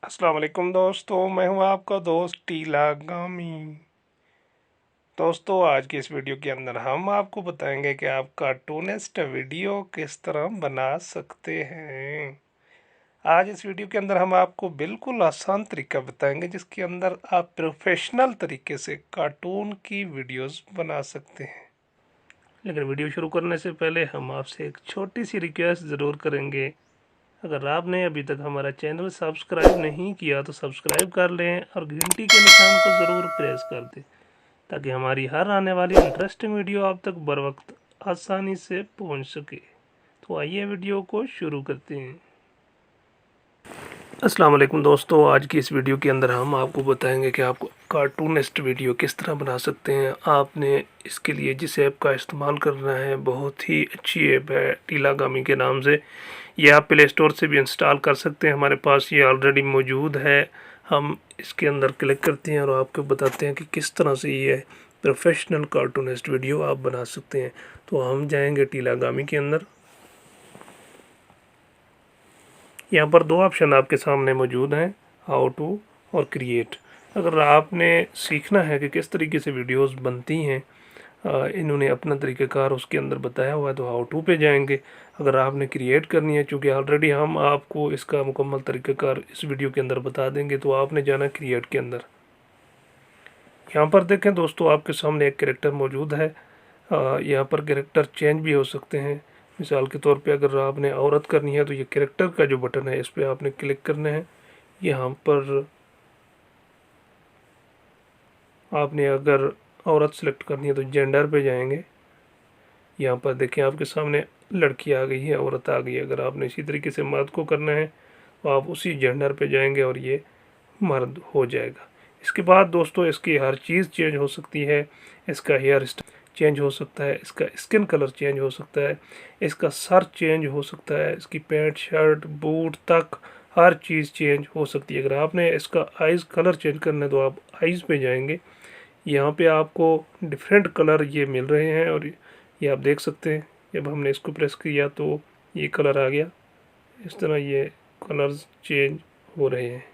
अस्सलाम वालेकुम दोस्तों, मैं हूं आपका दोस्त टीला गामी। दोस्तों, आज की इस वीडियो के अंदर हम आपको बताएंगे कि आप कार्टूनिस्ट वीडियो किस तरह बना सकते हैं। आज इस वीडियो के अंदर हम आपको बिल्कुल आसान तरीका बताएंगे जिसके अंदर आप प्रोफेशनल तरीके से कार्टून की वीडियोस बना सकते हैं। लेकिन वीडियो शुरू करने से पहले हम आपसे एक छोटी सी रिक्वेस्ट ज़रूर करेंगे। अगर आपने अभी तक हमारा चैनल सब्सक्राइब नहीं किया तो सब्सक्राइब कर लें और घंटी के निशान को ज़रूर प्रेस कर दें ताकि हमारी हर आने वाली इंटरेस्टिंग वीडियो आप तक बर वक्त आसानी से पहुंच सके। तो आइए वीडियो को शुरू करते हैं। अस्सलाम वालेकुम दोस्तों, आज की इस वीडियो के अंदर हम आपको बताएंगे कि आप कार्टूनिस्ट वीडियो किस तरह बना सकते हैं। आपने इसके लिए जिस ऐप का इस्तेमाल करना है बहुत ही अच्छी ऐप है, टीलागामी के नाम से। ये आप प्ले स्टोर से भी इंस्टॉल कर सकते हैं, हमारे पास ये ऑलरेडी मौजूद है। हम इसके अंदर क्लिक करते हैं और आपको बताते हैं कि किस तरह से ये प्रोफेशनल कार्टूनिस्ट वीडियो आप बना सकते हैं। तो हम जाएंगे टीलागामी के अंदर। यहाँ पर दो ऑप्शन आपके सामने मौजूद हैं, हाउ टू और क्रिएट। अगर आपने सीखना है कि किस तरीके से वीडियोस बनती हैं, इन्होंने अपना तरीक़ाकार उसके अंदर बताया हुआ है, तो हाउ टू पे जाएंगे। अगर आपने क्रिएट करनी है, चूँकि ऑलरेडी हम आपको इसका मुकम्मल तरीक़ाकार इस वीडियो के अंदर बता देंगे, तो आपने जाना क्रिएट के अंदर। यहाँ पर देखें दोस्तों, आपके सामने एक कैरेक्टर मौजूद है। यहाँ पर कैरेक्टर चेंज भी हो सकते हैं। मिसाल के तौर पे अगर आपने औरत करनी है तो ये कैरेक्टर का जो बटन है इस पर आपने क्लिक करना है। यहाँ पर आपने अगर औरत सेलेक्ट करनी है तो जेंडर पे जाएंगे। यहाँ पर देखें आपके सामने लड़की आ गई है, औरत आ गई है। अगर आपने इसी तरीके से मर्द को करना है तो आप उसी जेंडर पे जाएंगे और ये मर्द हो जाएगा। इसके बाद दोस्तों, इसकी हर चीज़ चेंज हो सकती है। इसका हेयर स्टाइल चेंज हो सकता है, इसका स्किन कलर चेंज हो सकता है, इसका सर चेंज हो सकता है, इसकी पैंट शर्ट बूट तक हर चीज़ चेंज हो सकती है। अगर आपने इसका आइज़ कलर चेंज करना है तो आप आइज़ पे जाएंगे। यहाँ पे आपको डिफरेंट कलर ये मिल रहे हैं और ये आप देख सकते हैं। जब हमने इसको प्रेस किया तो ये कलर आ गया। इस तरह ये कलर्स चेंज हो रहे हैं,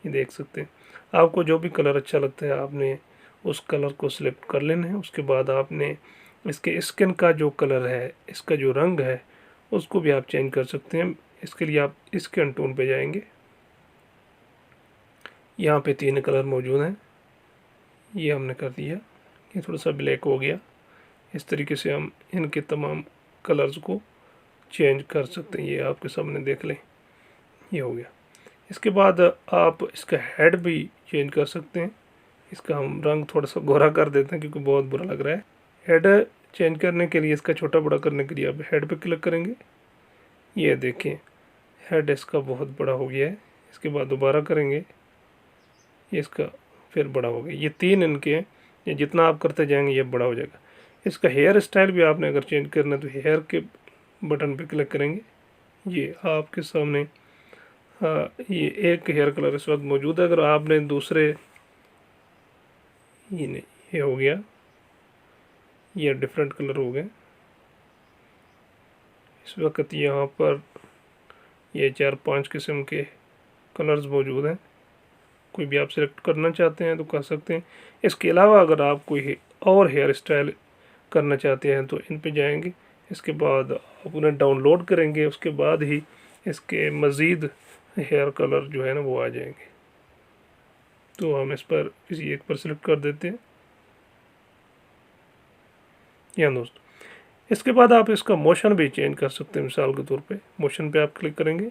ये देख सकते हैं। आपको जो भी कलर अच्छा लगता है आपने उस कलर को सिलेक्ट कर लेना है। उसके बाद आपने इसके स्किन का जो कलर है, इसका जो रंग है, उसको भी आप चेंज कर सकते हैं। इसके लिए आप स्किन टोन पे जाएंगे। यहाँ पे 3 कलर मौजूद हैं, ये हमने कर दिया। ये थोड़ा सा ब्लैक हो गया। इस तरीके से हम इनके तमाम कलर्स को चेंज कर सकते हैं। ये आपके सामने देख लें, ये हो गया। इसके बाद आप इसका हेड भी चेंज कर सकते हैं। इसका हम रंग थोड़ा सा गोरा कर देते हैं क्योंकि बहुत बुरा लग रहा है। हेड चेंज करने के लिए, इसका छोटा बड़ा करने के लिए आप हेड पे क्लिक करेंगे। ये देखें, हेड इसका बहुत बड़ा हो गया है। इसके बाद दोबारा करेंगे, ये इसका फिर बड़ा हो गया। ये 3 इनके हैं, ये जितना आप करते जाएंगे ये बड़ा हो जाएगा। इसका हेयर स्टाइल भी आपने अगर चेंज करना है तो हेयर के बटन पे क्लिक करेंगे। ये आपके सामने ये एक हेयर कलर इस वक्त मौजूद है। अगर आपने दूसरे, ये नहीं, ये हो गया, ये डिफरेंट कलर हो गए। इस वक्त यहाँ पर ये 4-5 किस्म के कलर्स मौजूद हैं। कोई भी आप सिलेक्ट करना चाहते हैं तो कर सकते हैं। इसके अलावा अगर आप कोई और हेयर स्टाइल करना चाहते हैं तो इन पे जाएंगे। इसके बाद आप उन्हें डाउनलोड करेंगे, उसके बाद ही इसके मज़ीद हेयर कलर जो है ना वो आ जाएंगे। तो हम इस पर किसी एक पर सिलेक्ट कर देते हैं। या दोस्तों, इसके बाद आप इसका मोशन भी चेंज कर सकते हैं। मिसाल के तौर पे मोशन पे आप क्लिक करेंगे।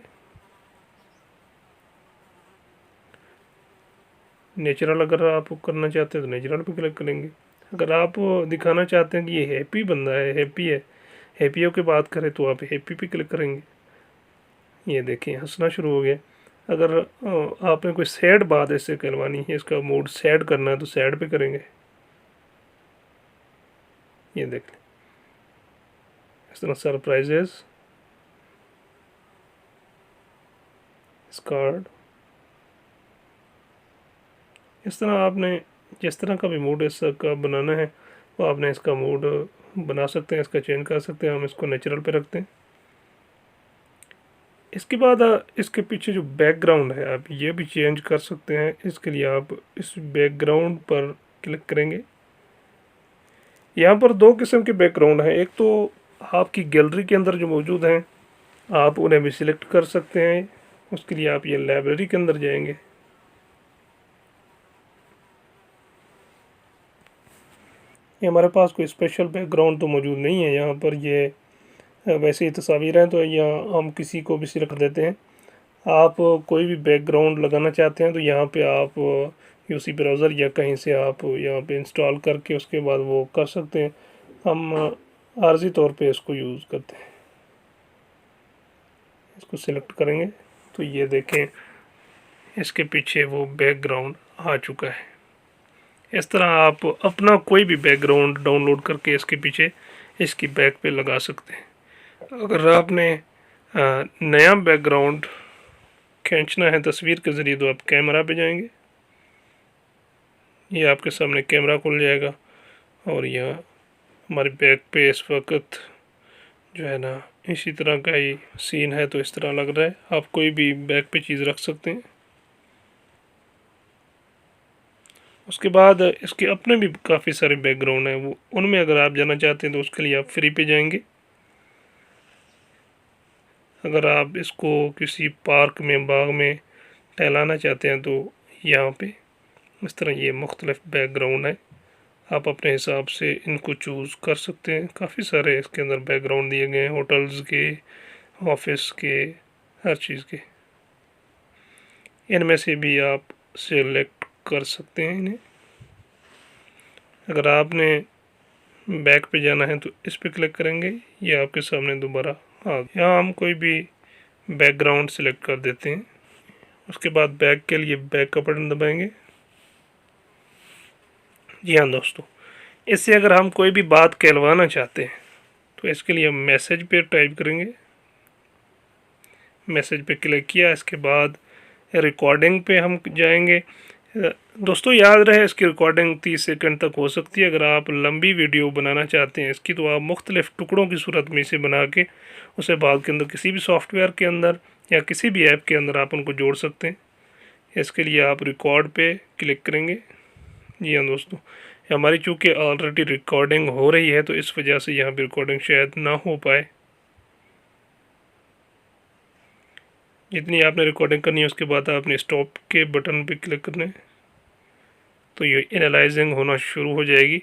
नेचुरल अगर आप करना चाहते हैं तो नेचुरल पे क्लिक करेंगे। अगर आप दिखाना चाहते हैं कि ये हैप्पी बंदा है, हैप्पी है, हैप्पियों की बात करें तो आप हैप्पी पे क्लिक करेंगे। ये देखें, हंसना शुरू हो गया। अगर आपने कोई सैड बात इससे करवानी है, इसका मूड सैड करना है तो सैड पे करेंगे। ये देख लें, इस तरह सरप्राइजेस, स्कार्ड, इस तरह आपने जिस तरह का भी मूड इसका बनाना है वो आपने इसका मूड बना सकते हैं, इसका चेंज कर सकते हैं। हम इसको नेचुरल पे रखते हैं। इसके बाद इसके पीछे जो बैकग्राउंड है आप ये भी चेंज कर सकते हैं। इसके लिए आप इस बैकग्राउंड पर क्लिक करेंगे। यहाँ पर दो किस्म के बैकग्राउंड हैं। एक तो आपकी गैलरी के अंदर जो मौजूद हैं आप उन्हें भी सिलेक्ट कर सकते हैं। उसके लिए आप ये लाइब्रेरी के अंदर जाएंगे। ये हमारे पास कोई स्पेशल बैकग्राउंड तो मौजूद नहीं है यहाँ पर, ये वैसे ही तस्वीर हैं तो यहाँ हम किसी को भी सिलेक्ट देते हैं। आप कोई भी बैकग्राउंड लगाना चाहते हैं तो यहाँ पे आप यूसी ब्राउज़र या कहीं से आप यहाँ पे इंस्टॉल करके उसके बाद वो कर सकते हैं। हम आर्जी तौर पे इसको यूज़ करते हैं। इसको सिलेक्ट करेंगे तो ये देखें इसके पीछे वो बैकग्राउंड आ चुका है। इस तरह आप अपना कोई भी बैकग्राउंड डाउनलोड करके इसके पीछे इसकी बैक पे लगा सकते हैं। अगर आपने नया बैकग्राउंड खींचना है तस्वीर के ज़रिए तो आप कैमरा पे जाएंगे। ये आपके सामने कैमरा खुल जाएगा और यह हमारे बैक पे इस वक्त जो है ना इसी तरह का ही सीन है, तो इस तरह लग रहा है। आप कोई भी बैक पे चीज़ रख सकते हैं। उसके बाद इसके अपने भी काफ़ी सारे बैकग्राउंड हैं, वो उनमें अगर आप जाना चाहते हैं तो उसके लिए आप फ्री पे जाएंगे। अगर आप इसको किसी पार्क में बाग में टहलाना चाहते हैं तो यहाँ पे इस तरह ये मुख्तलिफ बैकग्राउंड है, आप अपने हिसाब से इनको चूज़ कर सकते हैं। काफ़ी सारे इसके अंदर बैकग्राउंड दिए गए हैं, होटल्स के, ऑफिस के, हर चीज़ के। इनमें से भी आप सेलेक्ट कर सकते हैं इन्हें। अगर आपने बैक पे जाना है तो इस पे क्लिक करेंगे, ये आपके सामने दोबारा आ गया। यहाँ हम कोई भी बैकग्राउंड सेलेक्ट कर देते हैं। उसके बाद बैक के लिए बैक का बटन दबाएंगे। जी हाँ दोस्तों, इससे अगर हम कोई भी बात कहलवाना चाहते हैं तो इसके लिए हम मैसेज पे टाइप करेंगे। मैसेज पे क्लिक किया, इसके बाद रिकॉर्डिंग पे हम जाएंगे। दोस्तों याद रहे इसकी रिकॉर्डिंग 30 सेकंड तक हो सकती है। अगर आप लंबी वीडियो बनाना चाहते हैं इसकी तो आप मुख्तलिफ़ टुकड़ों की सूरत में इसे बना के उसे बाद के अंदर किसी भी सॉफ्टवेयर के अंदर या किसी भी ऐप के अंदर आप उनको जोड़ सकते हैं। इसके लिए आप रिकॉर्ड पे क्लिक करेंगे। जी हाँ दोस्तों, हमारी चूँकि ऑलरेडी रिकॉर्डिंग हो रही है तो इस वजह से यहाँ पर रिकॉर्डिंग शायद ना हो पाए। जितनी आपने रिकॉर्डिंग करनी है उसके बाद आपने स्टॉप के बटन पे क्लिक करना है तो ये एनालाइजिंग होना शुरू हो जाएगी।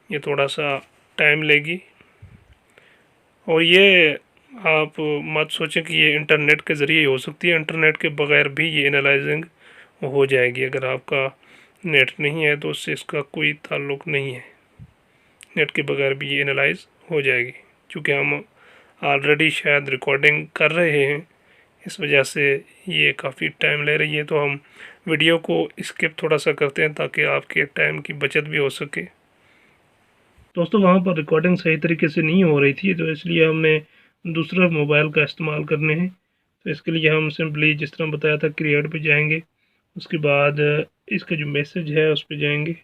ये थोड़ा सा टाइम लेगी और ये आप मत सोचें कि ये इंटरनेट के ज़रिए हो सकती है। इंटरनेट के बगैर भी ये एनालाइजिंग हो जाएगी। अगर आपका नेट नहीं है तो उससे इसका कोई ताल्लुक़ नहीं है, नेट के बगैर भी ये एनालाइज हो जाएगी। क्योंकि हम ऑलरेडी शायद रिकॉर्डिंग कर रहे हैं इस वजह से ये काफ़ी टाइम ले रही है, तो हम वीडियो को स्किप थोड़ा सा करते हैं ताकि आपके टाइम की बचत भी हो सके। दोस्तों वहाँ पर रिकॉर्डिंग सही तरीके से नहीं हो रही थी तो इसलिए हमने दूसरा मोबाइल का इस्तेमाल करने हैं। तो इसके लिए हम सिंपली जिस तरह बताया था क्रिएट पे जाएंगे, उसके बाद इसका जो मैसेज है उस पर जाएंगे।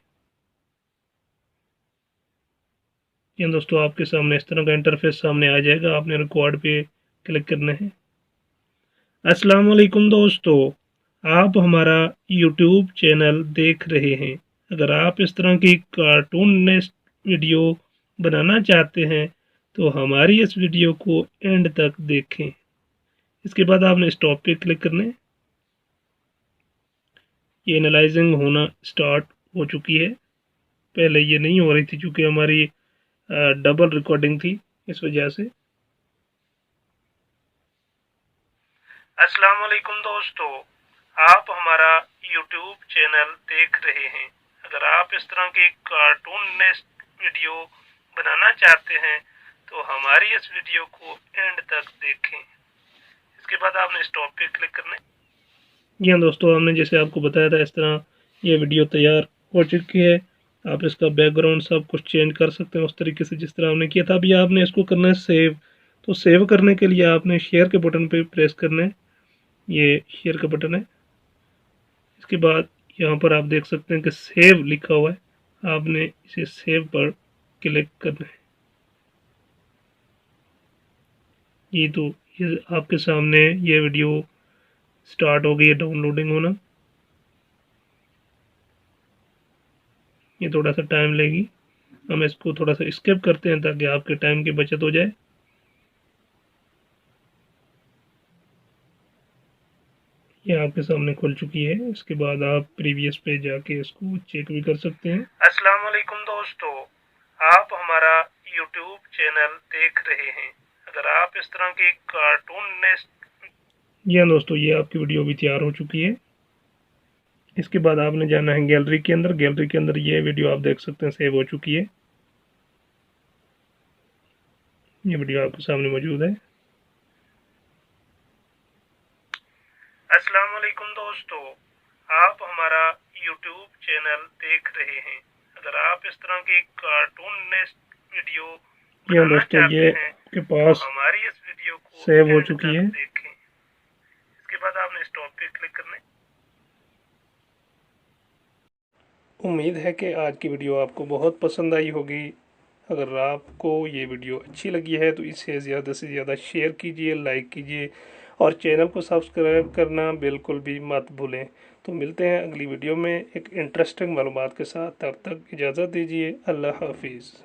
ये दोस्तों आपके सामने इस तरह का इंटरफेस सामने आ जाएगा, आपने रिकॉर्ड पे क्लिक करना है। अस्सलाम वालेकुम दोस्तों, आप हमारा यूट्यूब चैनल देख रहे हैं। अगर आप इस तरह की कार्टूनिस्ट वीडियो बनाना चाहते हैं तो हमारी इस वीडियो को एंड तक देखें। इसके बाद आपने स्टॉप पे क्लिक करना है। ये एनालाइजिंग होना स्टार्ट हो चुकी है। पहले ये नहीं हो रही थी क्योंकि हमारी डबल रिकॉर्डिंग थी, इस वजह से। अस्सलाम वालेकुम दोस्तों, आप हमारा यूट्यूब चैनल देख रहे हैं। अगर आप इस तरह की कार्टूनिस्ट वीडियो बनाना चाहते हैं तो हमारी इस वीडियो को एंड तक देखें। इसके बाद आपने स्टॉप पे क्लिक करना है। जी हाँ दोस्तों, हमने जैसे आपको बताया था इस तरह ये वीडियो तैयार हो चुकी है। आप इसका बैकग्राउंड सब कुछ चेंज कर सकते हैं उस तरीके से जिस तरह हमने किया था। अभी आपने इसको करना है सेव। तो सेव करने के लिए आपने शेयर के बटन पे प्रेस करना है। ये शेयर का बटन है। इसके बाद यहाँ पर आप देख सकते हैं कि सेव लिखा हुआ है, आपने इसे सेव पर क्लिक करना है। ये तो ये आपके सामने ये वीडियो स्टार्ट हो गई है डाउनलोडिंग होना। ये थोड़ा सा टाइम लेगी, हम इसको थोड़ा सा स्किप करते हैं ताकि आपके टाइम की बचत हो जाए। ये आपके सामने खुल चुकी है। इसके बाद आप प्रीवियस पे जाके इसको चेक भी कर सकते हैं। अस्सलाम वालेकुम दोस्तों, आप हमारा यूट्यूब चैनल देख रहे हैं। अगर आप इस तरह के कार्टून जी हाँ दोस्तों, ये आपकी वीडियो भी तैयार हो चुकी है। इसके बाद आपने जाना है गैलरी के अंदर। गैलरी के अंदर ये वीडियो आप देख सकते हैं सेव हो चुकी है। ये वीडियो आपके सामने मौजूद है। अस्सलाम वालेकुम दोस्तों, आप हमारा यूट्यूब चैनल देख रहे हैं। अगर आप इस तरह की कार्टून वीडियो हाँ दोस्तों, ये आपके पास तो हमारी इस वीडियो को सेव हो चुकी है। देखें। इसके बाद आपने स्टॉप पे क्लिक करना है। उम्मीद है कि आज की वीडियो आपको बहुत पसंद आई होगी। अगर आपको ये वीडियो अच्छी लगी है तो इसे ज़्यादा से ज़्यादा शेयर कीजिए, लाइक कीजिए और चैनल को सब्सक्राइब करना बिल्कुल भी मत भूलें। तो मिलते हैं अगली वीडियो में एक इंटरेस्टिंग मालूमात के साथ। तब तक इजाज़त दीजिए। अल्लाह हाफिज़।